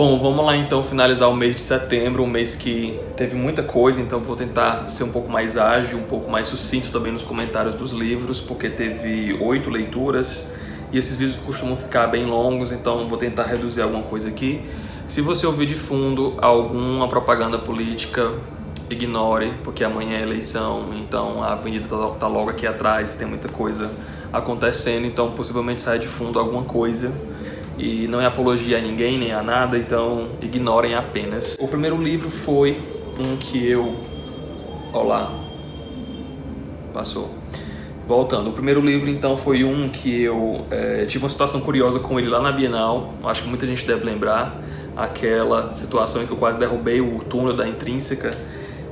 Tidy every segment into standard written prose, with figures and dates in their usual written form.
Bom, vamos lá então finalizar o mês de setembro, um mês que teve muita coisa, então vou tentar ser um pouco mais ágil, um pouco mais sucinto também nos comentários dos livros, porque teve 8 leituras e esses vídeos costumam ficar bem longos, então vou tentar reduzir alguma coisa aqui. Se você ouvir de fundo alguma propaganda política, ignore, porque amanhã é eleição, então a avenida tá logo aqui atrás, tem muita coisa acontecendo, então possivelmente saia de fundo alguma coisa. E não é apologia a ninguém, nem a nada, então ignorem apenas. O primeiro livro foi um que eu... Olá. Passou. Voltando. O primeiro livro, então, foi um que eu tive uma situação curiosa com ele lá na Bienal. Acho que muita gente deve lembrar. Aquela situação em que eu quase derrubei o túnel da Intrínseca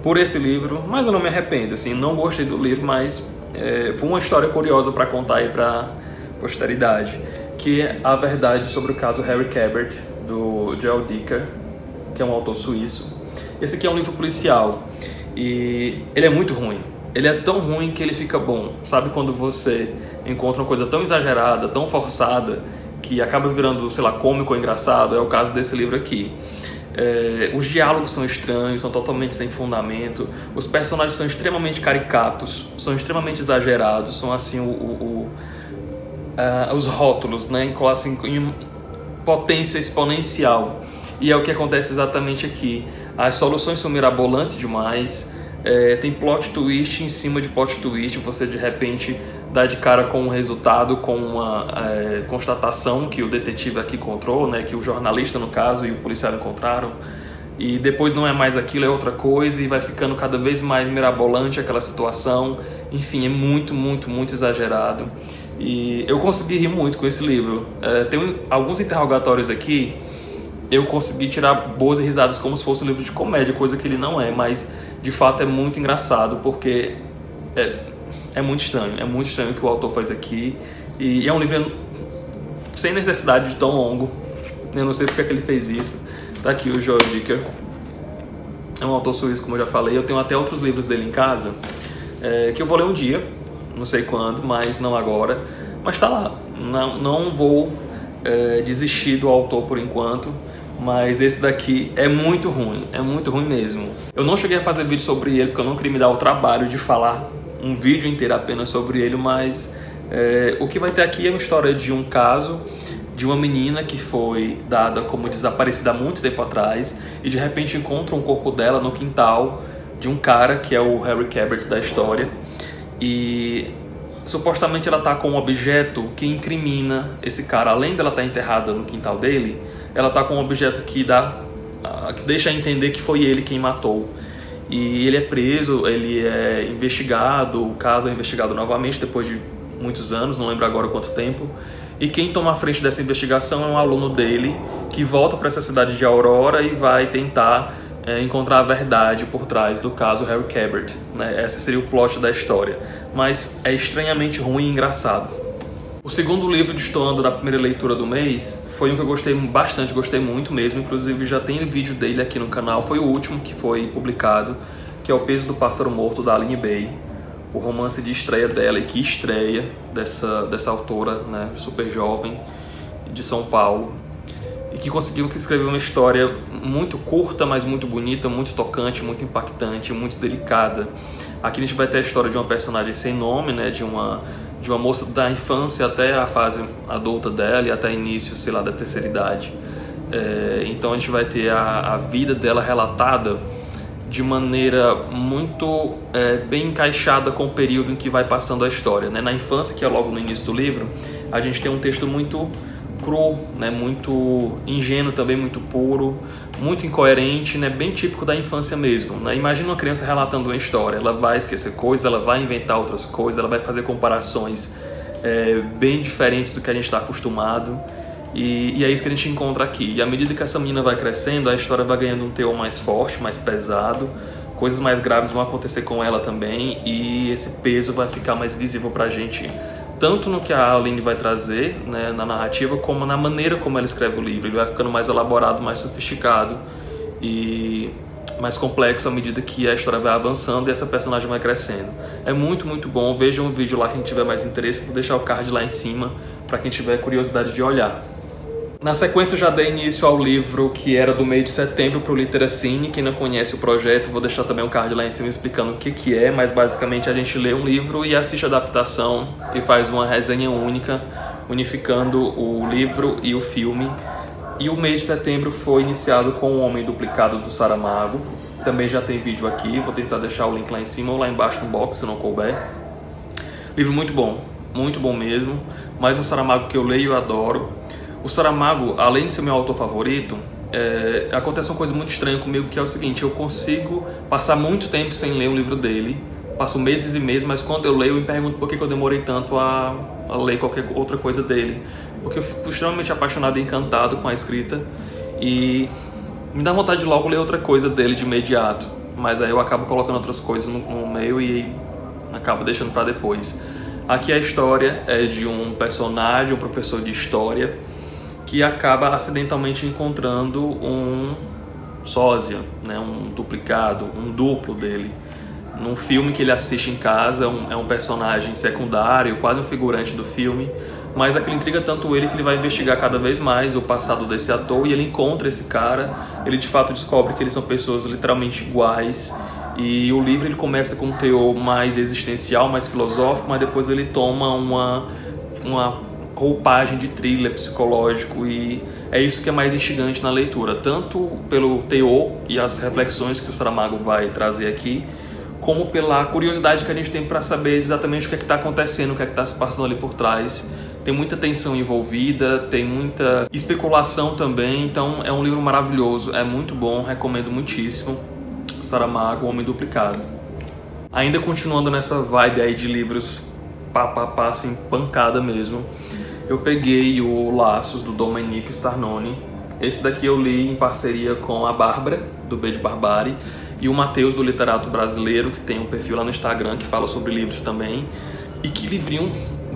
por esse livro. Mas eu não me arrependo, assim, não gostei do livro, mas foi uma história curiosa para contar aí para posteridade. Que é a verdade sobre o caso Harry Quebert, do Joel Dicker, que é um autor suíço. Esse aqui é um livro policial e ele é muito ruim. Ele é tão ruim que ele fica bom. Sabe quando você encontra uma coisa tão exagerada, tão forçada, que acaba virando, sei lá, cômico ou engraçado? É o caso desse livro aqui. Os diálogos são estranhos, são totalmente sem fundamento. Os personagens são extremamente caricatos, são extremamente exagerados, são assim os rótulos, né, assim, em potência exponencial. E é o que acontece exatamente aqui. As soluções são mirabolantes demais, tem plot twist em cima de plot twist, você de repente dá de cara com um resultado, com uma constatação que o detetive aqui encontrou, né, que o jornalista no caso e o policial encontraram, e depois não é mais aquilo, é outra coisa, e vai ficando cada vez mais mirabolante aquela situação. Enfim, é muito, muito, muito exagerado. E eu consegui rir muito com esse livro. Tem alguns interrogatórios aqui, eu consegui tirar boas risadas como se fosse um livro de comédia, coisa que ele não é, mas de fato é muito engraçado, porque é muito estranho o que o autor faz aqui. E é um livro sem necessidade de tão longo, eu não sei porque é que ele fez isso. Tá aqui o Joel Dicker, é um autor suíço, como eu já falei. Eu tenho até outros livros dele em casa, que eu vou ler um dia, não sei quando, mas não agora. Mas tá lá, não vou desistir do autor por enquanto, mas esse daqui é muito ruim mesmo. Eu não cheguei a fazer vídeo sobre ele, porque eu não queria me dar o trabalho de falar um vídeo inteiro apenas sobre ele, mas o que vai ter aqui é uma história de um caso de uma menina que foi dada como desaparecida há muito tempo atrás e de repente encontra um corpo dela no quintal de um cara que é o Harry Quebert da história, e supostamente ela tá com um objeto que incrimina esse cara. Além dela estar enterrada no quintal dele, ela tá com um objeto que deixa a entender que foi ele quem matou. E ele é preso, ele é investigado, o caso é investigado novamente depois de muitos anos, não lembro agora quanto tempo. E quem toma a frente dessa investigação é um aluno dele que volta para essa cidade de Aurora e vai tentar encontrar a verdade por trás do caso Harry Quebert, né? Esse seria o plot da história, mas é estranhamente ruim e engraçado. O segundo livro destoando da primeira leitura do mês foi um que eu gostei bastante, gostei muito mesmo, inclusive já tem vídeo dele aqui no canal, foi o último que foi publicado, que é O Peso do Pássaro Morto, da Aline Bay, o romance de estreia dela, e que estreia dessa autora, né, super jovem, de São Paulo, e que conseguiu escrever uma história muito curta, mas muito bonita, muito tocante, muito impactante, muito delicada. Aqui a gente vai ter a história de uma personagem sem nome, né, de uma moça da infância até a fase adulta dela e até início, sei lá, da terceira idade. Então a gente vai ter a vida dela relatada de maneira muito bem encaixada com o período em que vai passando a história, né? Na infância, que é logo no início do livro, a gente tem um texto muito cru, né? Muito ingênuo também, muito puro, muito incoerente, né? Bem típico da infância mesmo, né? Imagina uma criança relatando uma história, ela vai esquecer coisas, ela vai inventar outras coisas, ela vai fazer comparações bem diferentes do que a gente está acostumado. E é isso que a gente encontra aqui. E à medida que essa menina vai crescendo, a história vai ganhando um teor mais forte, mais pesado, coisas mais graves vão acontecer com ela também, e esse peso vai ficar mais visível pra gente, tanto no que a Aline vai trazer, né, na narrativa, como na maneira como ela escreve o livro. Ele vai ficando mais elaborado, mais sofisticado e mais complexo à medida que a história vai avançando e essa personagem vai crescendo. É muito, muito bom. Vejam o vídeo lá, quem tiver mais interesse, vou deixar o card lá em cima para quem tiver curiosidade de olhar. Na sequência, eu já dei início ao livro que era do mês de setembro para o Literacine. Quem não conhece o projeto, vou deixar também um card lá em cima explicando o que é, mas basicamente a gente lê um livro e assiste a adaptação e faz uma resenha única, unificando o livro e o filme. E o mês de setembro foi iniciado com O Homem Duplicado do Saramago. Também já tem vídeo aqui, vou tentar deixar o link lá em cima ou lá embaixo no box, se não couber. Livro muito bom mesmo. Mais um Saramago que eu leio e eu adoro. O Saramago, além de ser meu autor favorito, acontece uma coisa muito estranha comigo, que é o seguinte: eu consigo passar muito tempo sem ler um livro dele, passo meses e meses, mas quando eu leio, eu me pergunto por que eu demorei tanto a ler qualquer outra coisa dele. Porque eu fico extremamente apaixonado e encantado com a escrita e me dá vontade de logo ler outra coisa dele de imediato, mas aí eu acabo colocando outras coisas no meio e acabo deixando para depois. Aqui a história é de um personagem, um professor de história, que acaba acidentalmente encontrando um sósia, né, um duplicado, um duplo dele. Num filme que ele assiste em casa, é um personagem secundário, quase um figurante do filme, mas aquilo intriga tanto ele que ele vai investigar cada vez mais o passado desse ator e ele encontra esse cara, ele de fato descobre que eles são pessoas literalmente iguais. E o livro ele começa com um teor mais existencial, mais filosófico, mas depois ele toma uma roupagem de thriller psicológico e é isso que é mais instigante na leitura, tanto pelo teor e as reflexões que o Saramago vai trazer aqui, como pela curiosidade que a gente tem para saber exatamente o que é que está acontecendo, o que é que está se passando ali por trás. Tem muita tensão envolvida, tem muita especulação também, então é um livro maravilhoso, é muito bom, recomendo muitíssimo. Saramago, O Homem Duplicado. Ainda continuando nessa vibe aí de livros assim, pancada mesmo, eu peguei o Laços, do Domenico Starnone. Esse daqui eu li em parceria com a Bárbara, do B de Barbari, e o Matheus, do Literato Brasileiro, que tem um perfil lá no Instagram que fala sobre livros também. E que livrinho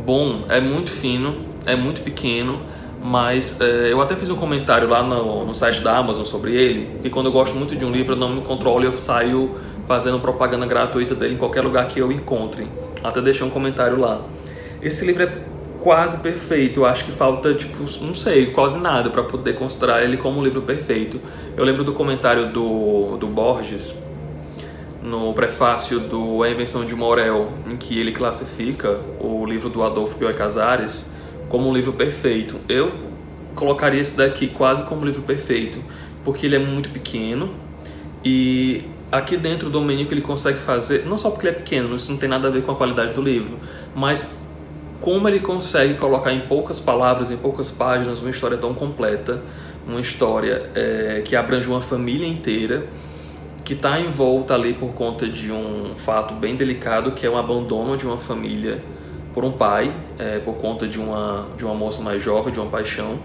bom, é muito fino, é muito pequeno, mas eu até fiz um comentário lá no site da Amazon sobre ele, e quando eu gosto muito de um livro eu não me controlo e eu saio fazendo propaganda gratuita dele em qualquer lugar que eu encontre. Até deixei um comentário lá. Esse livro é quase perfeito, eu acho que falta, tipo, não sei, quase nada para poder considerar ele como um livro perfeito. Eu lembro do comentário do Borges, no prefácio do A Invenção de Morel, em que ele classifica o livro do Adolfo Bioy Casares como um livro perfeito. Eu colocaria esse daqui quase como um livro perfeito, porque ele é muito pequeno e aqui dentro do Domenico ele consegue fazer, não só porque ele é pequeno, isso não tem nada a ver com a qualidade do livro, mas como ele consegue colocar em poucas palavras, em poucas páginas, uma história tão completa, uma história que abrange uma família inteira, que está envolta ali por conta de um fato bem delicado, que é o abandono de uma família por um pai, por conta de uma moça mais jovem, de uma paixão,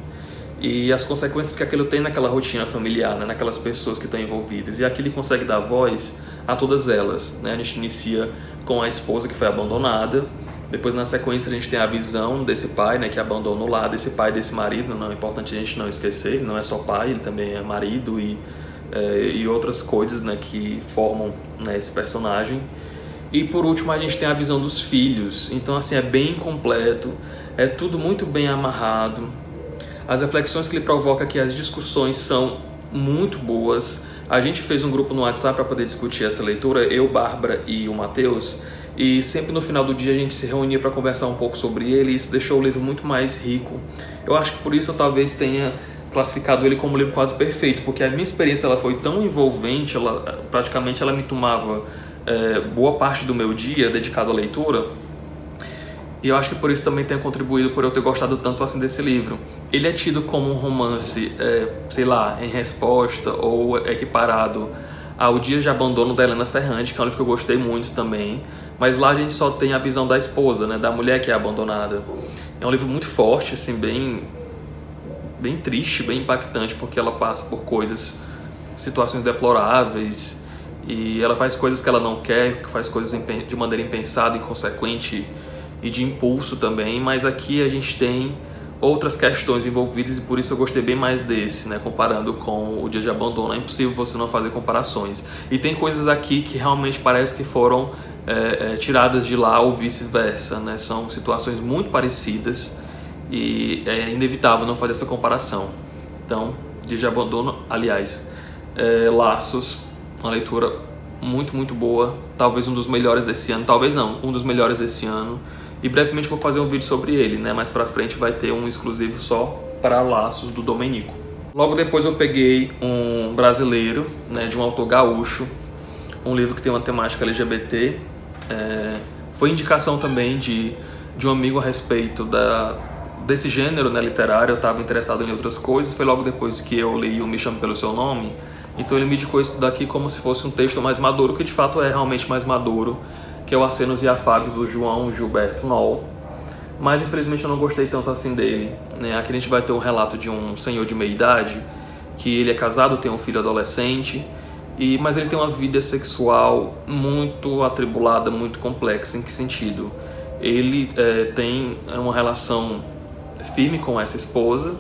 e as consequências que aquilo tem naquela rotina familiar, né, naquelas pessoas que estão envolvidas. E aqui ele consegue dar voz a todas elas, né? A gente inicia com a esposa que foi abandonada, depois na sequência a gente tem a visão desse pai, né, que abandonou o lar, desse pai, desse marido. Não é importante a gente não esquecer, ele não é só pai, ele também é marido e outras coisas, né, que formam, né, esse personagem. E por último a gente tem a visão dos filhos. Então assim, é bem completo, é tudo muito bem amarrado. As reflexões que ele provoca aqui, as discussões são muito boas. A gente fez um grupo no WhatsApp para poder discutir essa leitura, eu, Bárbara e o Matheus, e sempre no final do dia a gente se reunia para conversar um pouco sobre ele, e isso deixou o livro muito mais rico. Eu acho que por isso eu talvez tenha classificado ele como um livro quase perfeito, porque a minha experiência ela foi tão envolvente, praticamente ela me tomava boa parte do meu dia dedicado à leitura, e eu acho que por isso também tenha contribuído por eu ter gostado tanto assim desse livro. Ele é tido como um romance, sei lá, em resposta ou equiparado ao Dias de Abandono da Helena Ferrante, que é um livro que eu gostei muito também, mas lá a gente só tem a visão da esposa, né, da mulher que é abandonada. É um livro muito forte, assim, bem triste, bem impactante, porque ela passa por situações deploráveis, e ela faz coisas que ela não quer, faz coisas de maneira impensada, inconsequente e de impulso também, mas aqui a gente tem outras questões envolvidas e por isso eu gostei bem mais desse, né, comparando com o Dia de Abandono. É impossível você não fazer comparações. E tem coisas aqui que realmente parece que foram tiradas de lá ou vice-versa, né? São situações muito parecidas e é inevitável não fazer essa comparação. Então, Dia de Abandono, aliás, Laços, uma leitura muito, muito boa, talvez um dos melhores desse ano, talvez não, um dos melhores desse ano, e brevemente vou fazer um vídeo sobre ele, né? Mais pra frente vai ter um exclusivo só para Laços, do Domenico. Logo depois eu peguei um brasileiro, né, de um autor gaúcho, um livro que tem uma temática LGBT, foi indicação também de um amigo a respeito desse gênero, né, literário. Eu estava interessado em outras coisas, foi logo depois que eu li o Me Chame Pelo Seu Nome, então ele me indicou isso daqui como se fosse um texto mais maduro, que de fato é realmente mais maduro, que é o Acenos e Afagos, do João Gilberto Noll. Mas infelizmente eu não gostei tanto assim dele, né? Aqui a gente vai ter um relato de um senhor de meia idade, que ele é casado, tem um filho adolescente, mas ele tem uma vida sexual muito atribulada, muito complexa. Em que sentido? Ele tem uma relação firme com essa esposa,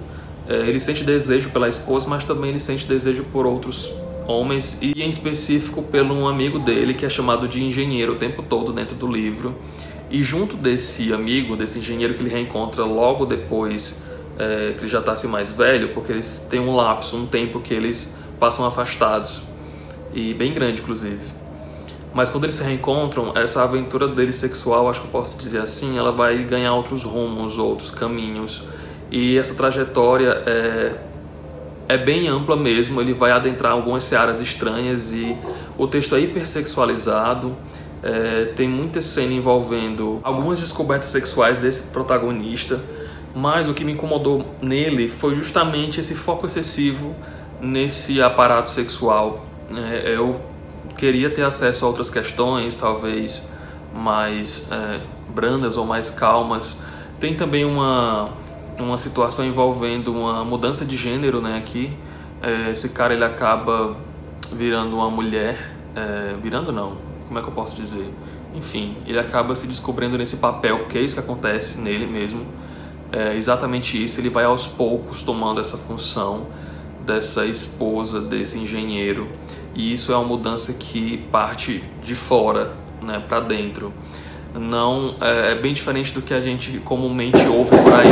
ele sente desejo pela esposa, mas também ele sente desejo por outros homens, e em específico pelo um amigo dele que é chamado de engenheiro o tempo todo dentro do livro. E junto desse amigo, desse engenheiro que ele reencontra logo depois que ele já está assim mais velho, porque eles têm um lapso, um tempo que eles passam afastados, e bem grande inclusive. Mas quando eles se reencontram, essa aventura dele sexual, acho que eu posso dizer assim, ela vai ganhar outros rumos, outros caminhos. E essa trajetória é bem ampla mesmo, ele vai adentrar algumas searas estranhas, e o texto é hipersexualizado, tem muita cena envolvendo algumas descobertas sexuais desse protagonista, mas o que me incomodou nele foi justamente esse foco excessivo nesse aparato sexual. Eu queria ter acesso a outras questões, talvez mais brandas ou mais calmas. Tem também uma situação envolvendo uma mudança de gênero, né? Aqui, esse cara ele acaba virando uma mulher, virando não, como é que eu posso dizer? Enfim, ele acaba se descobrindo nesse papel, porque é isso que acontece nele mesmo. Exatamente isso, ele vai aos poucos tomando essa função dessa esposa, desse engenheiro, e isso é uma mudança que parte de fora, né, para dentro. Não é bem diferente do que a gente comumente ouve por aí.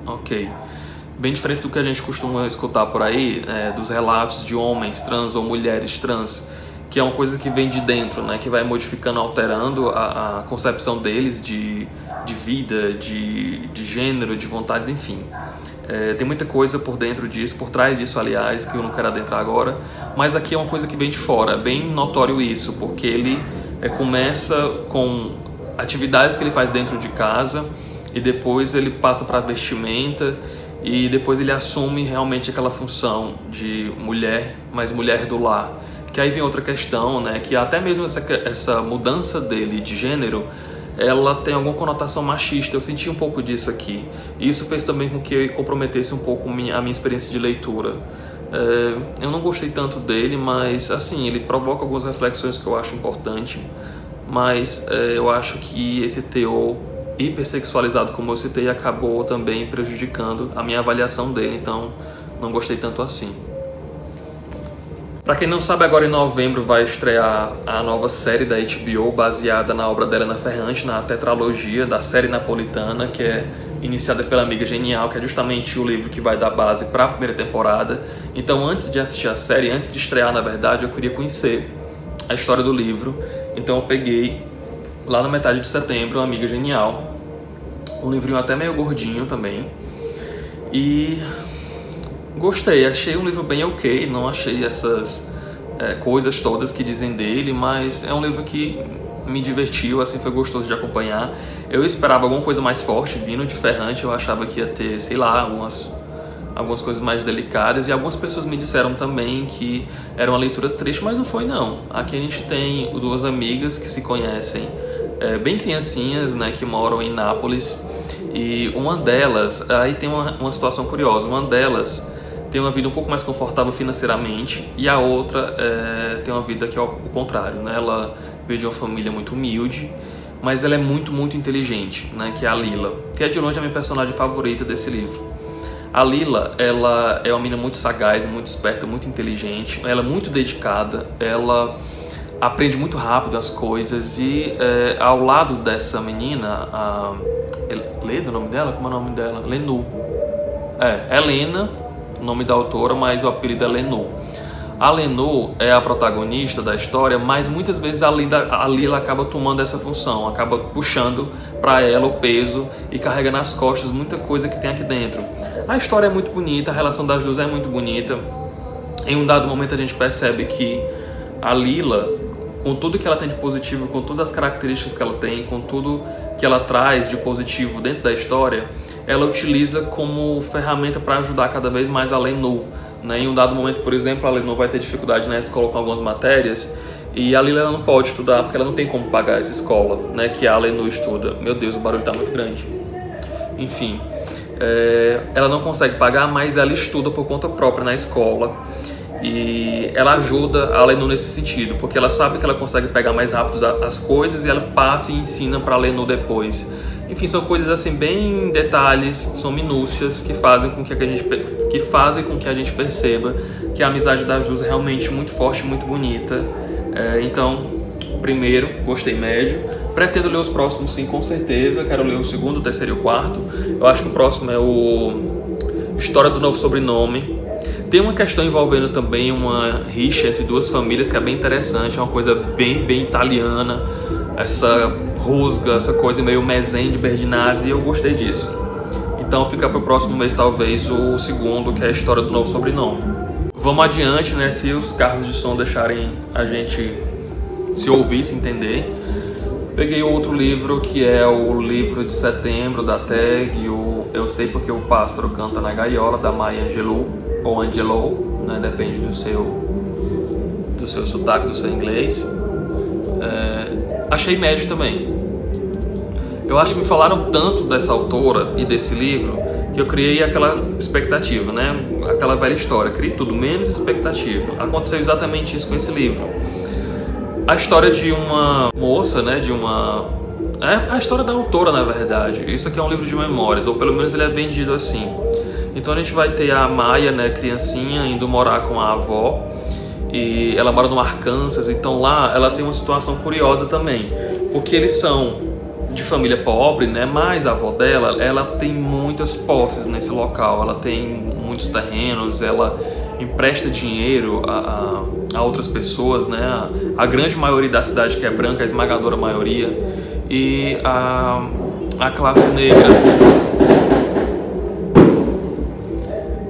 Ok. Bem diferente do que a gente costuma escutar por aí, dos relatos de homens trans ou mulheres trans, que é uma coisa que vem de dentro, né, que vai modificando, alterando a concepção deles de vida, de gênero, de vontades, enfim. Tem muita coisa por dentro disso, por trás disso, aliás, que eu não quero adentrar agora, mas aqui é uma coisa que vem de fora, bem notório isso, porque ele começa com atividades que ele faz dentro de casa, e depois ele passa para a vestimenta, e depois ele assume realmente aquela função de mulher, mas mulher do lar. Que aí vem outra questão, né, que até mesmo essa mudança dele de gênero, ela tem alguma conotação machista. Eu senti um pouco disso aqui, e isso fez também com que eu comprometesse um pouco a minha experiência de leitura. Eu não gostei tanto dele, mas assim, ele provoca algumas reflexões que eu acho importante, mas eu acho que esse teor hipersexualizado, como eu citei, acabou também prejudicando a minha avaliação dele, então não gostei tanto assim. Para quem não sabe, agora em novembro vai estrear a nova série da HBO, baseada na obra da Helena Ferrante, na tetralogia da série napolitana, que é iniciada pela Amiga Genial, que é justamente o livro que vai dar base para a primeira temporada. Então, antes de assistir a série, antes de estrear, na verdade, eu queria conhecer a história do livro. Então eu peguei, lá na metade de setembro, a Amiga Genial, um livrinho até meio gordinho também, e gostei, achei um livro bem ok, não achei essas coisas todas que dizem dele, mas é um livro que me divertiu, assim, foi gostoso de acompanhar. Eu esperava alguma coisa mais forte vindo de Ferrante, eu achava que ia ter, sei lá, algumas coisas mais delicadas, e algumas pessoas me disseram também que era uma leitura triste, mas não foi não. Aqui a gente tem duas amigas que se conhecem, bem criancinhas, né, que moram em Nápoles, e uma delas, aí tem uma situação curiosa, uma delas tem uma vida um pouco mais confortável financeiramente, e a outra tem uma vida que é o contrário, né? Ela veio de uma família muito humilde, mas ela é muito, muito inteligente, né? Que é a Lila, que é de longe a minha personagem favorita desse livro. A Lila, ela é uma menina muito sagaz, muito esperta, muito inteligente, ela é muito dedicada, ela aprende muito rápido as coisas e ao lado dessa menina, a Leda, o nome dela? Como é o nome dela? Lenu. Helena, o nome da autora, mas o apelido é Lenu. A Lenu é a protagonista da história, mas muitas vezes a Lila acaba tomando essa função, acaba puxando para ela o peso e carrega nas costas muita coisa que tem aqui dentro. A história é muito bonita, a relação das duas é muito bonita. Em um dado momento a gente percebe que a Lila, com tudo que ela tem de positivo, com todas as características que ela tem, com tudo que ela traz de positivo dentro da história, ela utiliza como ferramenta para ajudar cada vez mais a Lenu. Em um dado momento, por exemplo, a Lenu vai ter dificuldade na escola com algumas matérias e a Lila não pode estudar porque ela não tem como pagar essa escola, que a Lenu estuda. Meu Deus, o barulho está muito grande. Enfim, ela não consegue pagar, mas ela estuda por conta própria na escola. E ela ajuda a Lenu nesse sentido, porque ela sabe que ela consegue pegar mais rápido as coisas e ela passa e ensina para a Lenu depois. Enfim, são coisas assim bem detalhes, são minúcias que fazem com que a gente perceba que a amizade das duas é realmente muito forte, muito bonita. Então, primeiro, gostei médio. Pretendo ler os próximos sim, com certeza. Quero ler o segundo, o terceiro e o quarto. Eu acho que o próximo é o História do Novo Sobrenome. Tem uma questão envolvendo também uma rixa entre duas famílias que é bem interessante, é uma coisa bem italiana, essa rusga, essa coisa meio Mezen de Berdinazzi, e eu gostei disso. Então fica para o próximo mês talvez o segundo, que é a História do Novo Sobrenome. Vamos adiante, se os carros de som deixarem a gente se ouvir, se entender. Peguei outro livro que é o livro de setembro da tag, Eu Sei Porque o Pássaro Canta na Gaiola, da Maya Angelou, ou Angelou, depende do seu sotaque, do seu inglês. Achei médio também. Eu acho que me falaram tanto dessa autora e desse livro que eu criei aquela expectativa, aquela velha história, criei tudo menos expectativa. Aconteceu exatamente isso com esse livro. A história de uma moça, a história da autora, na verdade. Isso aqui é um livro de memórias, ou pelo menos ele é vendido assim. Então a gente vai ter a Maia, criancinha, indo morar com a avó. E ela mora no Arkansas, então lá ela tem uma situação curiosa também. Porque eles são de família pobre, mas a avó dela, ela tem muitas posses nesse local. Ela tem muitos terrenos, ela empresta dinheiro a outras pessoas, A grande maioria da cidade que é branca, a esmagadora maioria. E a classe negra...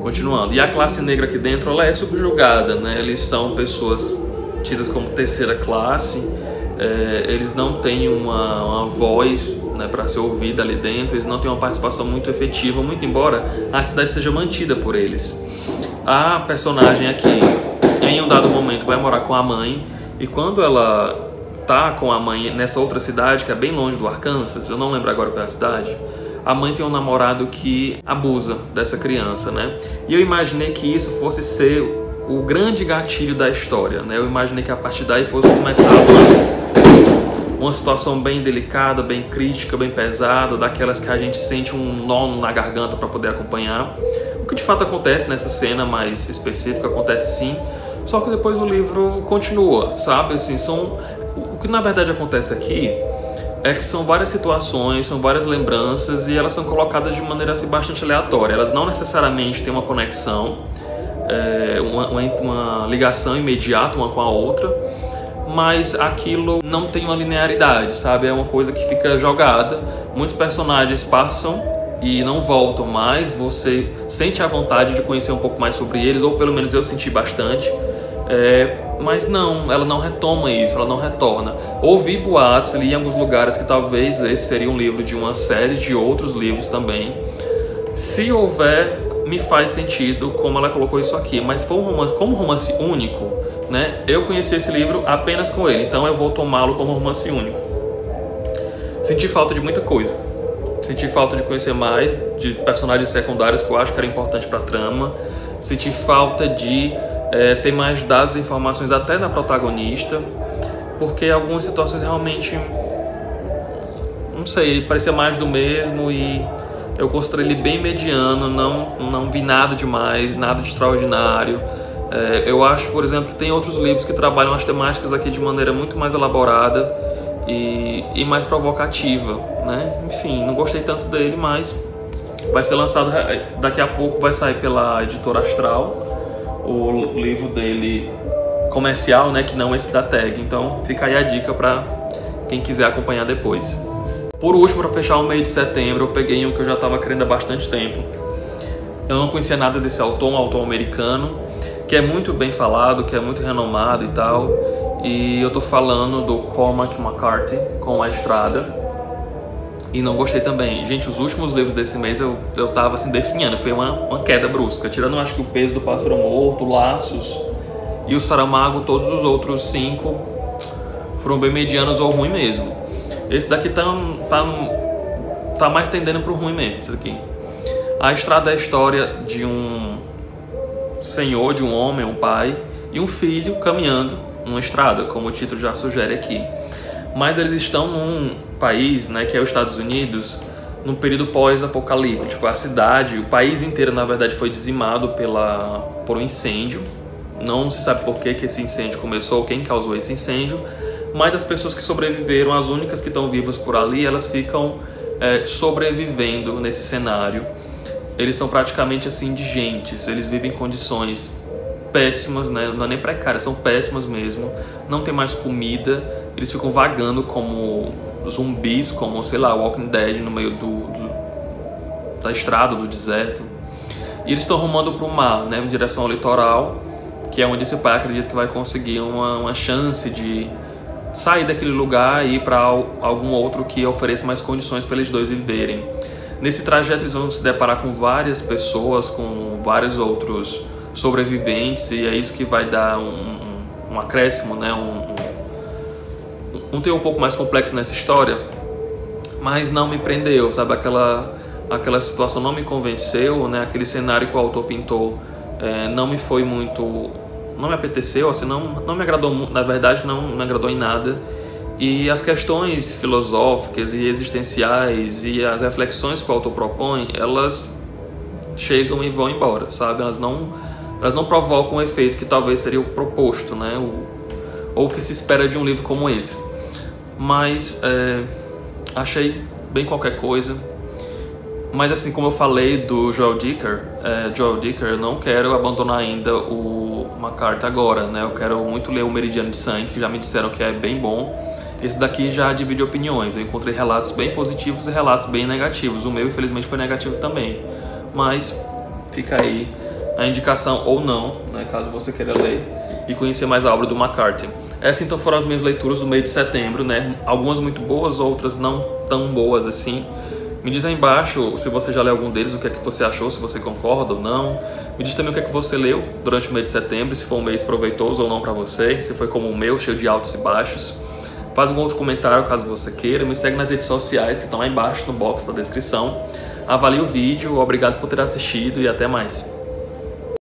Continuando, e a classe negra aqui dentro, ela é subjugada, Eles são pessoas tidas como terceira classe, eles não têm uma voz para ser ouvida ali dentro, eles não têm uma participação muito efetiva, muito embora a cidade seja mantida por eles. A personagem aqui, em um dado momento, vai morar com a mãe, e quando ela tá com a mãe nessa outra cidade, que é bem longe do Arkansas, eu não lembro agora qual é a cidade, a mãe tem um namorado que abusa dessa criança, E eu imaginei que isso fosse ser o grande gatilho da história, Eu imaginei que a partir daí fosse começar uma situação bem delicada, bem crítica, bem pesada, daquelas que a gente sente um nó na garganta para poder acompanhar. O que de fato acontece nessa cena mais específica, acontece sim, só que depois o livro continua, sabe? Assim, o que na verdade acontece aqui é que são várias situações, são várias lembranças e elas são colocadas de maneira assim, bastante aleatória. Elas não necessariamente têm uma conexão, uma ligação imediata uma com a outra, mas aquilo não tem uma linearidade, sabe? É uma coisa que fica jogada. Muitos personagens passam e não voltam mais, você sente a vontade de conhecer um pouco mais sobre eles, ou pelo menos eu senti bastante. Mas não, ela não retoma isso, ela não retorna. Ouvi boatos, li em alguns lugares que talvez esse seria um livro de uma série de outros livros também. Se houver, me faz sentido como ela colocou isso aqui, mas foi um romance, como romance único, eu conheci esse livro apenas com ele, então eu vou tomá-lo como romance único. Senti falta de muita coisa. Senti falta de conhecer mais de personagens secundários que eu acho que era importante para a trama. Senti falta de ter mais dados e informações até da protagonista, porque algumas situações realmente, não sei, parecia mais do mesmo e eu considerei ele bem mediano, não vi nada demais, nada de extraordinário. Eu acho, por exemplo, que tem outros livros que trabalham as temáticas aqui de maneira muito mais elaborada e mais provocativa, né? Enfim, não gostei tanto dele, mas vai ser lançado daqui a pouco, vai sair pela Editora Astral, o livro dele comercial, né? Que não esse da Tag. Então fica aí a dica para quem quiser acompanhar depois. Por último, para fechar o mês de setembro, eu peguei um que eu já estava querendo há bastante tempo. Eu não conhecia nada desse autor, um autor americano, que é muito bem falado, que é muito renomado e tal. E eu tô falando do Cormac McCarthy, Com a Estrada. E não gostei também. Gente, os últimos livros desse mês eu tava assim definhando, foi uma queda brusca. Tirando, acho que O Peso do Pássaro Morto, Laços e o Saramago, todos os outros 5 foram bem medianos ou ruim mesmo. Esse daqui tá mais tendendo pro ruim mesmo, esse daqui. A Estrada é a história de um senhor, de um homem, um pai e um filho caminhando numa estrada, como o título já sugere aqui. Mas eles estão num país, né, que é os Estados Unidos, num período pós-apocalíptico. A cidade, o país inteiro, na verdade, foi dizimado por um incêndio. Não se sabe por que esse incêndio começou, quem causou esse incêndio, mas as pessoas que sobreviveram, as únicas que estão vivas por ali, elas ficam sobrevivendo nesse cenário. Eles são praticamente assim indigentes, eles vivem em condições péssimas, né? Não é nem precárias, são péssimas mesmo. Não tem mais comida, eles ficam vagando como zumbis, como, sei lá, Walking Dead no meio da estrada, do deserto. E eles estão rumando para o mar, né? Em direção ao litoral, que é onde esse pai acredita que vai conseguir uma chance de sair daquele lugar e ir para algum outro que ofereça mais condições para eles dois viverem. Nesse trajeto eles vão se deparar com várias pessoas, com vários outros sobreviventes, e é isso que vai dar um acréscimo, né? Um teor um pouco mais complexo nessa história, mas não me prendeu, sabe? Aquela situação não me convenceu, né? Aquele cenário que o autor pintou não me foi muito... não me apeteceu, assim, não me agradou, na verdade não me agradou em nada. E as questões filosóficas e existenciais e as reflexões que o autor propõe, elas chegam e vão embora, sabe? Elas não provocam o efeito que talvez seria o proposto, né? Ou o que se espera de um livro como esse. Mas achei bem qualquer coisa. Mas assim, como eu falei do Joel Dicker, eu não quero abandonar ainda o McCarthy agora, né? Eu quero muito ler o Meridiano de Sangue, que já me disseram que é bem bom. Esse daqui já divide opiniões, eu encontrei relatos bem positivos e relatos bem negativos. O meu, infelizmente, foi negativo também. Mas fica aí a indicação ou não, né, caso você queira ler e conhecer mais a obra do McCarthy. Essas então foram as minhas leituras do mês de setembro, né? Algumas muito boas, outras não tão boas assim. Me diz aí embaixo se você já leu algum deles, o que é que você achou, se você concorda ou não. Me diz também o que é que você leu durante o mês de setembro, se foi um mês proveitoso ou não para você, se foi como o meu, cheio de altos e baixos. Faz um outro comentário caso você queira, me segue nas redes sociais que estão lá embaixo no box da descrição. Avalie o vídeo, obrigado por ter assistido e até mais.